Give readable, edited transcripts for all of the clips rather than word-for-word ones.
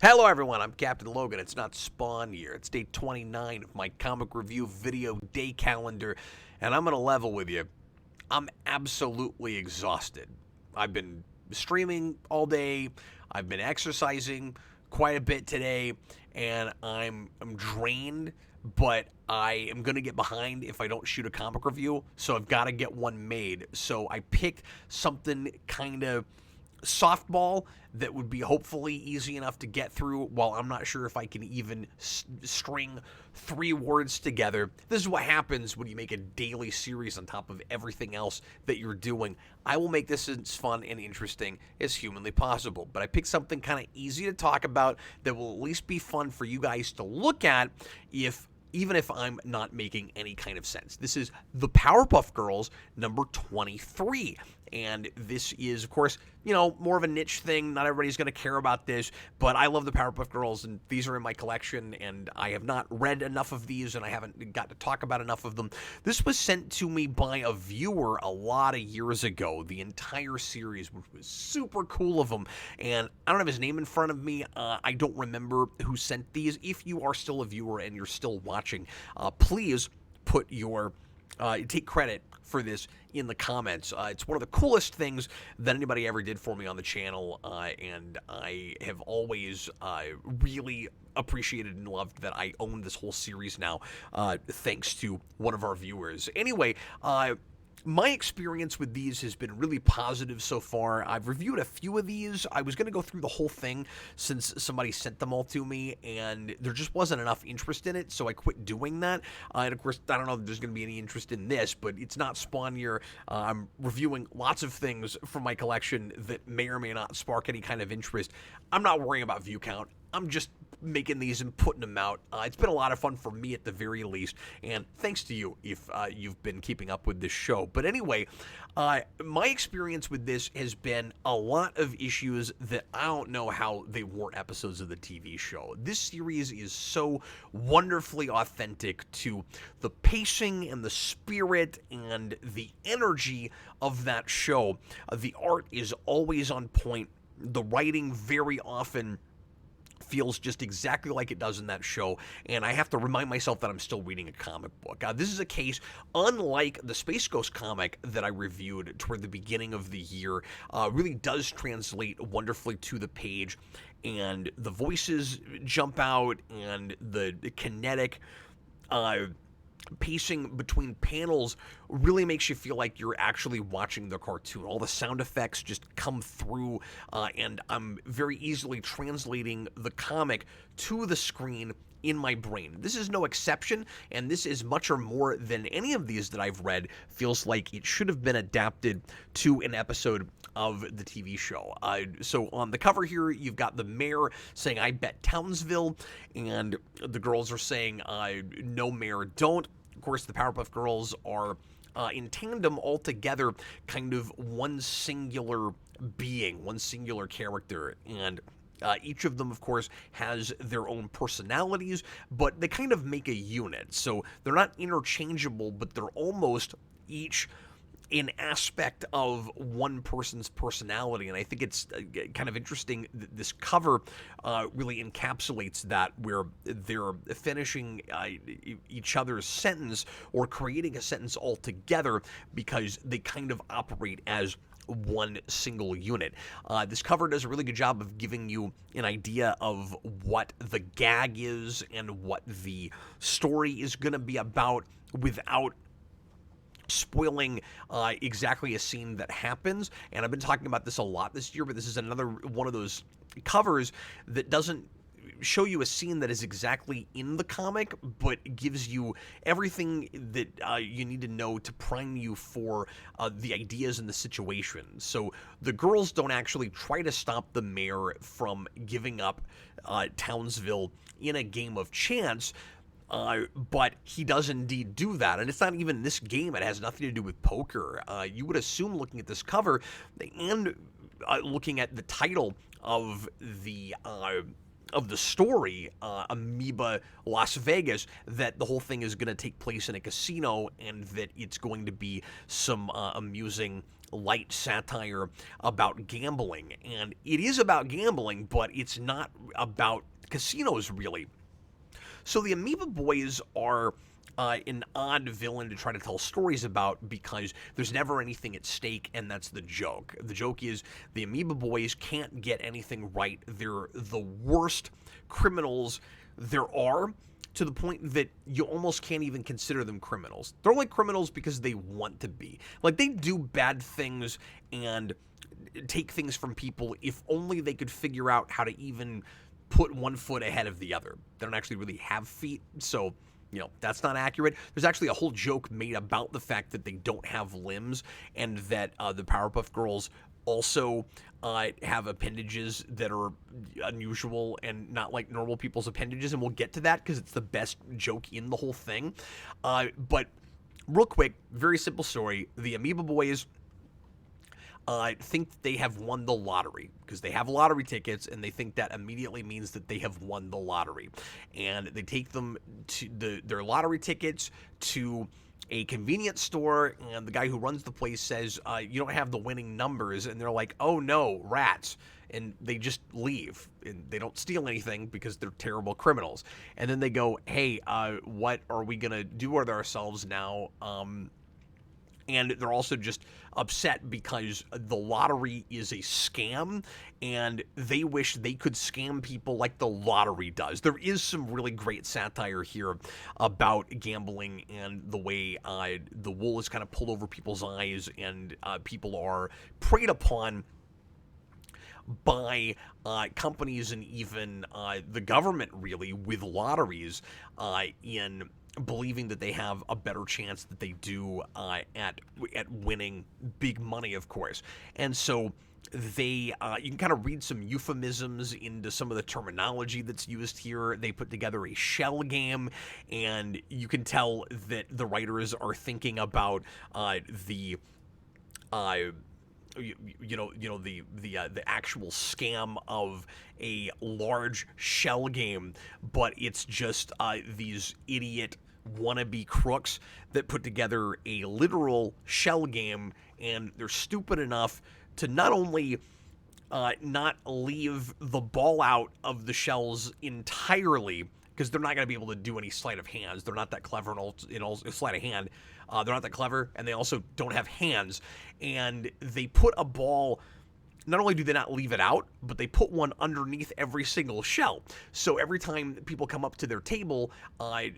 Hello everyone, I'm Captain Logan. It's not Spawn year. It's day 29 of my comic review video day calendar, and I'm going to level with you. I'm absolutely exhausted. I've been streaming all day. I've been exercising quite a bit today, and I'm drained, but I am going to get behind if I don't shoot a comic review, so I've got to get one made. So I picked something kind of softball that would be hopefully easy enough to get through while I'm not sure if I can even string 3 words together. This is what happens when you make a daily series on top of everything else that you're doing. I will make this as fun and interesting as humanly possible, but I picked something kind of easy to talk about that will at least be fun for you guys to look at even if I'm not making any kind of sense. This is the Powerpuff Girls number 23. And this is, of course, more of a niche thing. Not everybody's going to care about this, but I love the Powerpuff Girls, and these are in my collection, and I have not read enough of these, and I haven't got to talk about enough of them. This was sent to me by a viewer a lot of years ago, the entire series, which was super cool of them, and I don't have his name in front of me. I don't remember who sent these. If you are still a viewer and you're still watching, please put your take credit for this in the comments. It's one of the coolest things that anybody ever did for me on the channel, and I have always really appreciated and loved that I own this whole series now, thanks to one of our viewers. Anyway, my experience with these has been really positive so far. I've reviewed a few of these. I was going to go through the whole thing since somebody sent them all to me, and there just wasn't enough interest in it, so I quit doing that. And of course, I don't know if there's going to be any interest in this, but it's not Spawn year. I'm reviewing lots of things from my collection that may or may not spark any kind of interest. I'm not worrying about view count. I'm just making these and putting them out. It's been a lot of fun for me at the very least, and thanks to you if you've been keeping up with this show. But anyway, my experience with this has been a lot of issues that I don't know how they weren't episodes of the TV show. This series is so wonderfully authentic to the pacing and the spirit and the energy of that show. The art is always on point. The writing very often feels just exactly like it does in that show, and I have to remind myself that I'm still reading a comic book. This is a case, unlike the Space Ghost comic that I reviewed toward the beginning of the year, really does translate wonderfully to the page, and the voices jump out, and the kinetic pacing between panels really makes you feel like you're actually watching the cartoon. All the sound effects just come through, and I'm very easily translating the comic to the screen in my brain. This is no exception, and this is much or more than any of these that I've read feels like it should have been adapted to an episode of the TV show. So on the cover here, you've got the mayor saying, "I bet Townsville," and the girls are saying, "No, mayor, don't." Of course, the Powerpuff Girls are in tandem all together, kind of one singular being, one singular character, and each of them, of course, has their own personalities, but they kind of make a unit. So they're not interchangeable, but they're almost each an aspect of one person's personality, and I think it's kind of interesting that this cover really encapsulates that, where they're finishing each other's sentence or creating a sentence altogether because they kind of operate as one single unit. This cover does a really good job of giving you an idea of what the gag is and what the story is going to be about without spoiling exactly a scene that happens. And I've been talking about this a lot this year, but this is another one of those covers that doesn't show you a scene that is exactly in the comic, but gives you everything that you need to know to prime you for the ideas and the situation. So the girls don't actually try to stop the mayor from giving up Townsville in a game of chance, but he does indeed do that, and it's not even this game. It has nothing to do with poker. You would assume, looking at this cover and looking at the title of the story, Amoeba Las Vegas, that the whole thing is going to take place in a casino, and that it's going to be some amusing light satire about gambling. And it is about gambling, but it's not about casinos, really. So the Amoeba Boys are an odd villain to try to tell stories about because there's never anything at stake, and that's the joke. The joke is the Amoeba Boys can't get anything right. They're the worst criminals there are, to the point that you almost can't even consider them criminals. They're only criminals because they want to be. Like, they do bad things and take things from people if only they could figure out how to even put one foot ahead of the other. They don't actually really have feet, so, that's not accurate. There's actually a whole joke made about the fact that they don't have limbs, and that the Powerpuff Girls also have appendages that are unusual and not like normal people's appendages, and we'll get to that because it's the best joke in the whole thing. But real quick, very simple story. The Amoeba Boys think they have won the lottery because they have lottery tickets, and they think that immediately means that they have won the lottery. And they take them to their lottery tickets to a convenience store, and the guy who runs the place says, you don't have the winning numbers. And they're like, oh no, rats. And they just leave. And they don't steal anything because they're terrible criminals. And then they go, hey, what are we going to do with ourselves now? And they're also just upset because the lottery is a scam, and they wish they could scam people like the lottery does. There is some really great satire here about gambling and the way the wool is kind of pulled over people's eyes, and people are preyed upon by companies and even the government, really, with lotteries in believing that they have a better chance that they do at winning big money, of course. And so they you can kind of read some euphemisms into some of the terminology that's used here. They put together a shell game, and you can tell that the writers are thinking about the actual scam of a large shell game, but it's just these idiot wannabe crooks that put together a literal shell game, and they're stupid enough to not only not leave the ball out of the shells entirely, because they're not going to be able to do any sleight of hands. They're not that clever in sleight of hand. They're not that clever, and they also don't have hands. And they put a ball, not only do they not leave it out, but they put one underneath every single shell. So every time people come up to their table,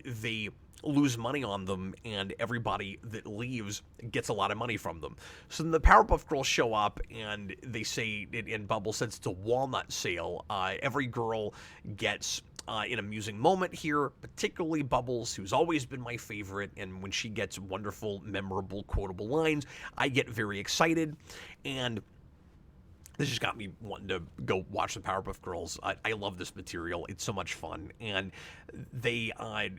they lose money on them, and everybody that leaves gets a lot of money from them. So then the Powerpuff Girls show up, and they say, and Bubble says it's a walnut sale. Every girl gets an amusing moment here, particularly Bubbles, who's always been my favorite, and when she gets wonderful, memorable, quotable lines, I get very excited, and this just got me wanting to go watch the Powerpuff Girls. I love this material. It's so much fun. And they,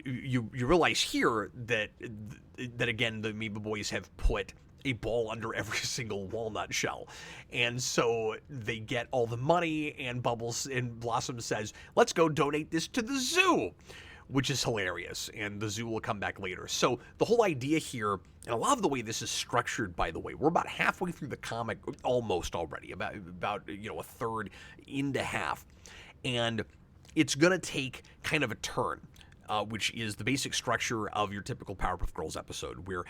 you realize here that again, the Amoeba Boys have put a ball under every single walnut shell. And so they get all the money, and Bubbles and Blossom says, let's go donate this to the zoo, which is hilarious, and the zoo will come back later. So the whole idea here, and I love the way this is structured, by the way. We're about halfway through the comic, almost already, about a third into half, and it's going to take kind of a turn. Which is the basic structure of your typical Powerpuff Girls episode, where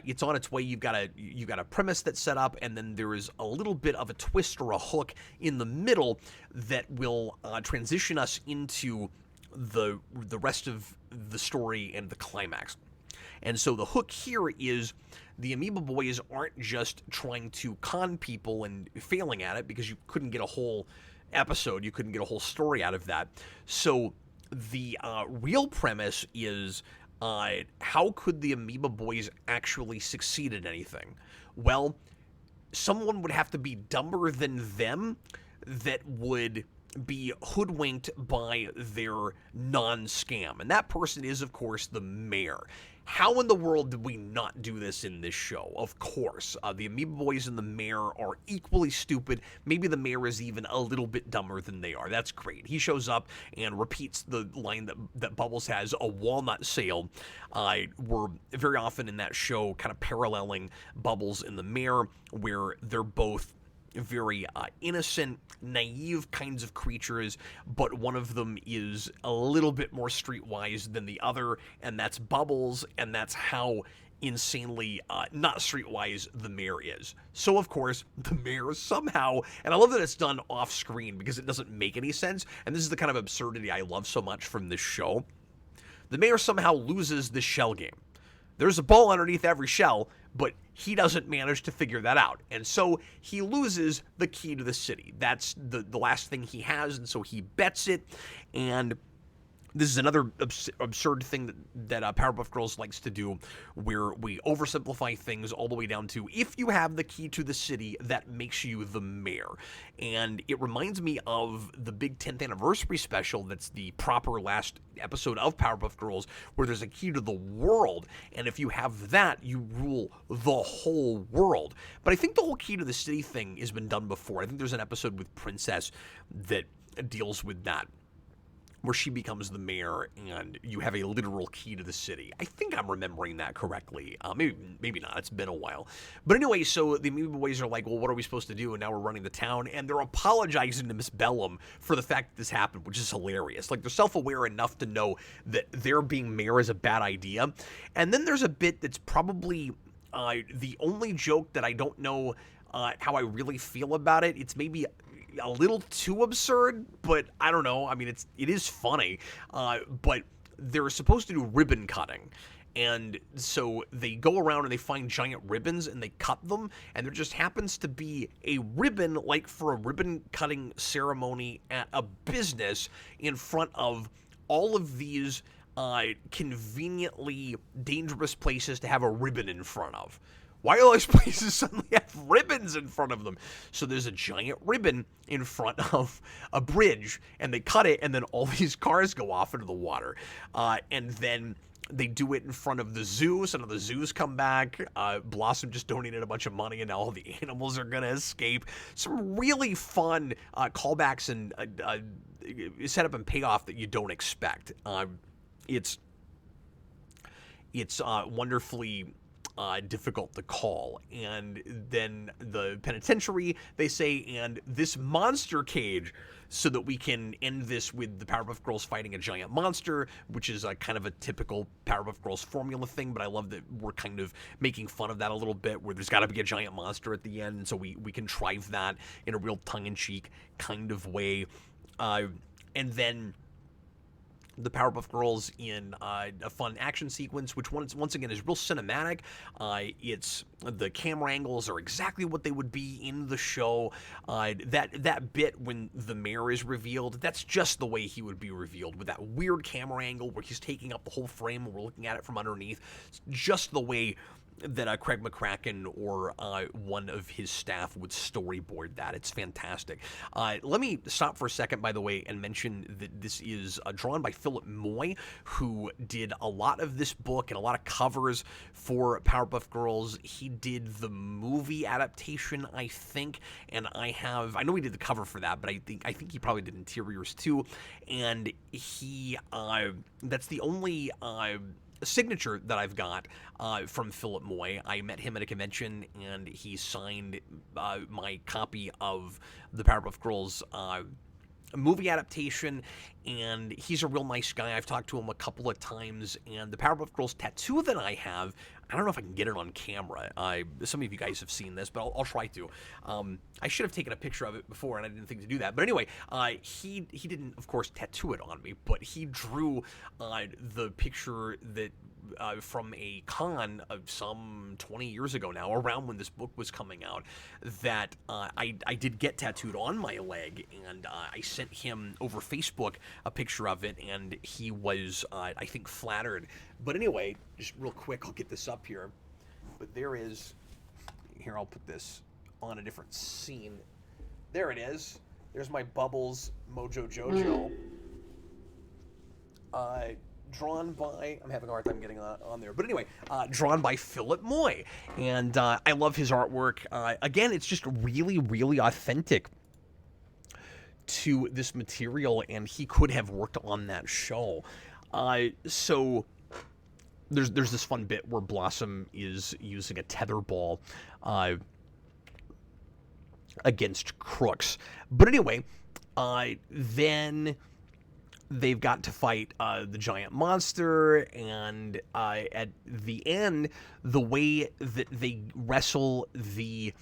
it's on its way. You've got a premise that's set up, and then there is a little bit of a twist or a hook in the middle that will transition us into the rest of the story and the climax. And so the hook here is the Amoeba Boys aren't just trying to con people and failing at it, because you couldn't get a whole episode, you couldn't get a whole story out of that. So the real premise is, how could the Amoeba Boys actually succeed at anything? Well, someone would have to be dumber than them that would be hoodwinked by their non-scam. And that person is, of course, the mayor. How in the world did we not do this in this show? Of course. The Amoeba Boys and the mayor are equally stupid. Maybe the mayor is even a little bit dumber than they are. That's great. He shows up and repeats the line that Bubbles has, a walnut sale. We're very often in that show kind of paralleling Bubbles and the mayor, where they're both very innocent, naive kinds of creatures, but one of them is a little bit more streetwise than the other, and that's Bubbles, and that's how insanely not streetwise the mayor is. So, of course, the mayor somehow, and I love that it's done off screen because it doesn't make any sense, and this is the kind of absurdity I love so much from this show. The mayor somehow loses the shell game. There's a ball underneath every shell, but he doesn't manage to figure that out. And so he loses the key to the city. That's the last thing he has, and so he bets it. And this is another absurd thing that Powerpuff Girls likes to do, where we oversimplify things all the way down to, if you have the key to the city, that makes you the mayor. And it reminds me of the big 10th anniversary special that's the proper last episode of Powerpuff Girls, where there's a key to the world, and if you have that, you rule the whole world. But I think the whole key to the city thing has been done before. I think there's an episode with Princess that deals with that, where she becomes the mayor and you have a literal key to the city. I think I'm remembering that correctly. Maybe not. It's been a while. But anyway, so the Amoeba Boys are like, well, what are we supposed to do? And now we're running the town. And they're apologizing to Miss Bellum for the fact that this happened, which is hilarious. Like, they're self-aware enough to know that their being mayor is a bad idea. And then there's a bit that's probably the only joke that I don't know how I really feel about it. It's maybe a little too absurd, but I don't know. I mean, it is funny, but they're supposed to do ribbon cutting. And so they go around and they find giant ribbons and they cut them, and there just happens to be a ribbon, like for a ribbon cutting ceremony at a business, in front of all of these conveniently dangerous places to have a ribbon in front of. Why do all these places suddenly have ribbons in front of them? So there's a giant ribbon in front of a bridge, and they cut it, and then all these cars go off into the water. And then they do it in front of the zoo, so now the zoos come back. Blossom just donated a bunch of money, and now all the animals are going to escape. Some really fun callbacks and setup and payoff that you don't expect. It's wonderfully difficult to call. And then the penitentiary, they say, and this monster cage, so that we can end this with the Powerpuff Girls fighting a giant monster, which is kind of a typical Powerpuff Girls formula thing, but I love that we're kind of making fun of that a little bit, where there's got to be a giant monster at the end, and so we contrive that in a real tongue-in-cheek kind of way. And then the Powerpuff Girls in a fun action sequence, which once again is real cinematic. It's the camera angles are exactly what they would be in the show. That bit when the mayor is revealed, that's just the way he would be revealed, with that weird camera angle where he's taking up the whole frame and we're looking at it from underneath. It's just the way that Craig McCracken or one of his staff would storyboard that. It's fantastic. Let me stop for a second, by the way, and mention that this is drawn by Philip Moy, who did a lot of this book and a lot of covers for Powerpuff Girls. He did the movie adaptation, I think, and I know he did the cover for that, but I think he probably did interiors too, and he that's the only signature that I've got from Philip Moy. I met him at a convention, and he signed my copy of the Powerpuff Girls movie adaptation, and he's a real nice guy. I've talked to him a couple of times, and the Powerpuff Girls tattoo that I have, I don't know if I can get it on camera. Some of you guys have seen this, but I'll try to. I should have taken a picture of it before, and I didn't think to do that. But anyway, he didn't, of course, tattoo it on me, but he drew the picture that from a con of some 20 years ago now, around when this book was coming out, that I did get tattooed on my leg, and I sent him over Facebook a picture of it, and he was, I think, flattered. But anyway, just real quick, I'll get this up here. But there is, here, I'll put this on a different scene. There it is. There's my Bubbles Mojo Jojo. Drawn by, I'm having a hard time getting on there, but anyway, drawn by Philip Moy, and I love his artwork. Again, it's just really, really authentic to this material, and he could have worked on that show. So there's this fun bit where Blossom is using a tetherball against Crooks, but anyway, then they've got to fight the giant monster, and at the end, the way that they wrestle the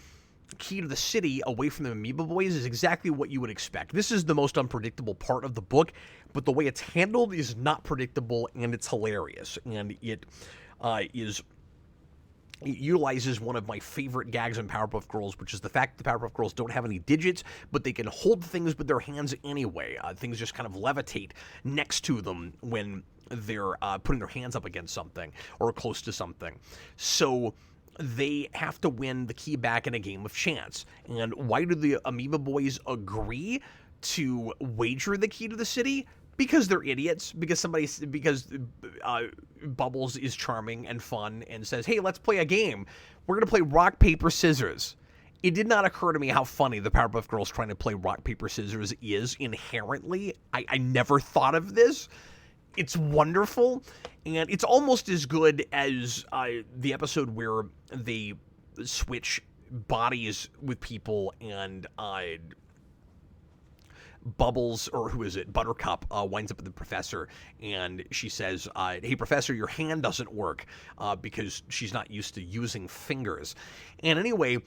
key to the city away from the Amoeba Boys is exactly what you would expect. This is the most unpredictable part of the book, but the way it's handled is not predictable, and it's hilarious, and it utilizes one of my favorite gags in Powerpuff Girls, which is the fact that the Powerpuff Girls don't have any digits, but they can hold things with their hands anyway. Things just kind of levitate next to them when they're putting their hands up against something or close to something. So they have to win the key back in a game of chance. And why do the Amoeba Boys agree to wager the key to the city? Because they're idiots. Because Bubbles is charming and fun and says, "Hey, let's play a game. We're gonna play rock paper scissors." It did not occur to me how funny the Powerpuff Girls trying to play rock paper scissors is inherently. I never thought of this. It's wonderful, and it's almost as good as the episode where they switch bodies with people, and Bubbles, or who is it, Buttercup, winds up with the professor, and she says, "Hey, Professor, your hand doesn't work," because she's not used to using fingers. And anyway,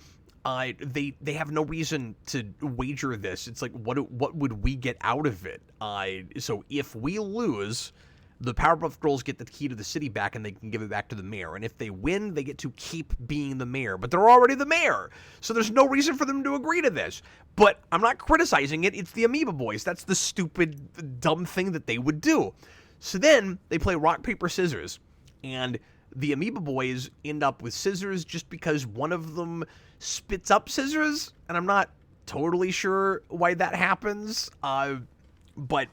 they have no reason to wager this. It's like, what would we get out of it? So if we lose, the Powerpuff Girls get the key to the city back, and they can give it back to the mayor. And if they win, they get to keep being the mayor. But they're already the mayor, so there's no reason for them to agree to this. But I'm not criticizing it. It's the Amoeba Boys. That's the stupid, dumb thing that they would do. So then they play rock, paper, scissors. And the Amoeba Boys end up with scissors just because one of them spits up scissors. And I'm not totally sure why that happens. But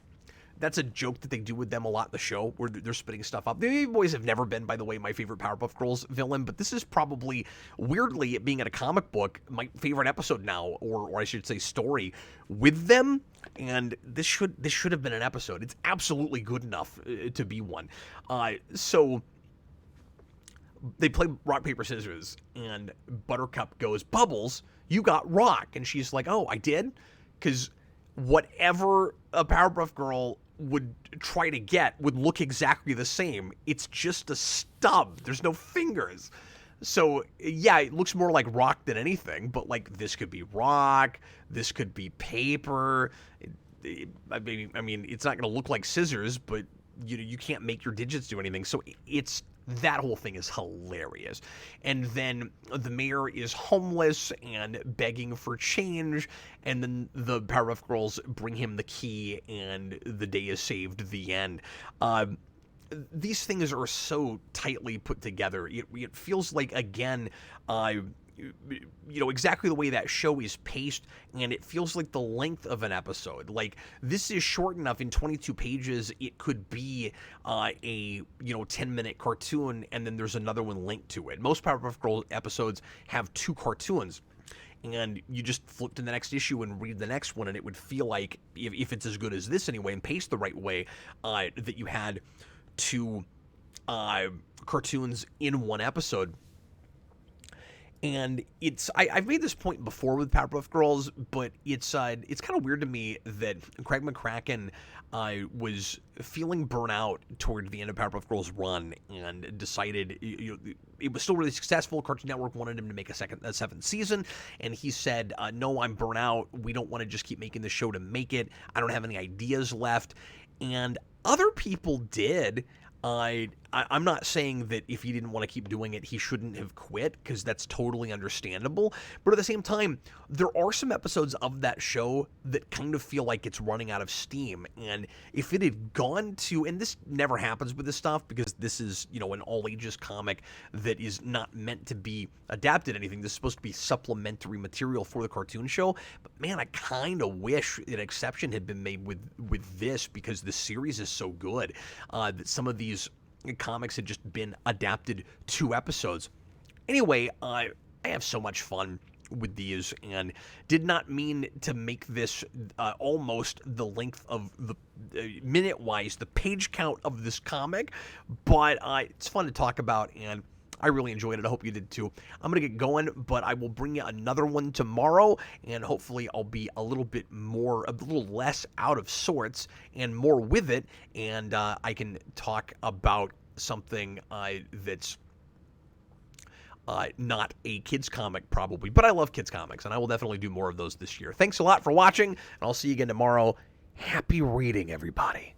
that's a joke that they do with them a lot in the show, where they're spitting stuff up. The Amoeba Boys have never been, by the way, my favorite Powerpuff Girls villain, but this is probably, weirdly, it being in a comic book, my favorite episode now, or I should say story, with them, and this should have been an episode. It's absolutely good enough to be one. So they play rock, paper, scissors, and Buttercup goes, "Bubbles, you got rock." And she's like, "Oh, I did?" Because whatever a Powerpuff Girl would try to get would look exactly the same. It's just a stub. There's no fingers. So, yeah, it looks more like rock than anything, but, like, this could be rock, this could be paper. I mean, it's not going to look like scissors, but you can't make your digits do anything. So that whole thing is hilarious. And then the mayor is homeless and begging for change, and then the Powerpuff Girls bring him the key, and the day is saved. The end. These things are so tightly put together. It feels like, again, exactly the way that show is paced, and it feels like the length of an episode. Like, this is short enough. In 22 pages, it could be a 10-minute cartoon, and then there's another one linked to it. Most Powerpuff Girls episodes have 2 cartoons, and you just flip to the next issue and read the next one, and it would feel like, if it's as good as this anyway, and paced the right way, that you had 2 cartoons in one episode. And I've made this point before with Powerpuff Girls, but it's kind of weird to me that Craig McCracken was feeling burnout toward the end of Powerpuff Girls' run, and decided it was still really successful. Cartoon Network wanted him to make a 7th season, and he said, "No, I'm burnout. We don't want to just keep making the show to make it. I don't have any ideas left." And other people did. I'm not saying that if he didn't want to keep doing it, he shouldn't have quit, because that's totally understandable. But at the same time, there are some episodes of that show that kind of feel like it's running out of steam. And if it had gone to, and this never happens with this stuff because this is, an all ages comic that is not meant to be adapted anything. This is supposed to be supplementary material for the cartoon show. But man, I kind of wish an exception had been made with this, because the series is so good that some of these comics had just been adapted 2 episodes. Anyway, I have so much fun with these, and did not mean to make this almost the length of the minute-wise, the page count of this comic, but it's fun to talk about, and I really enjoyed it. I hope you did too. I'm going to get going, but I will bring you another one tomorrow, and hopefully I'll be a little less out of sorts and more with it, and I can talk about something that's not a kids comic probably, but I love kids comics, and I will definitely do more of those this year. Thanks a lot for watching, and I'll see you again tomorrow. Happy reading, everybody.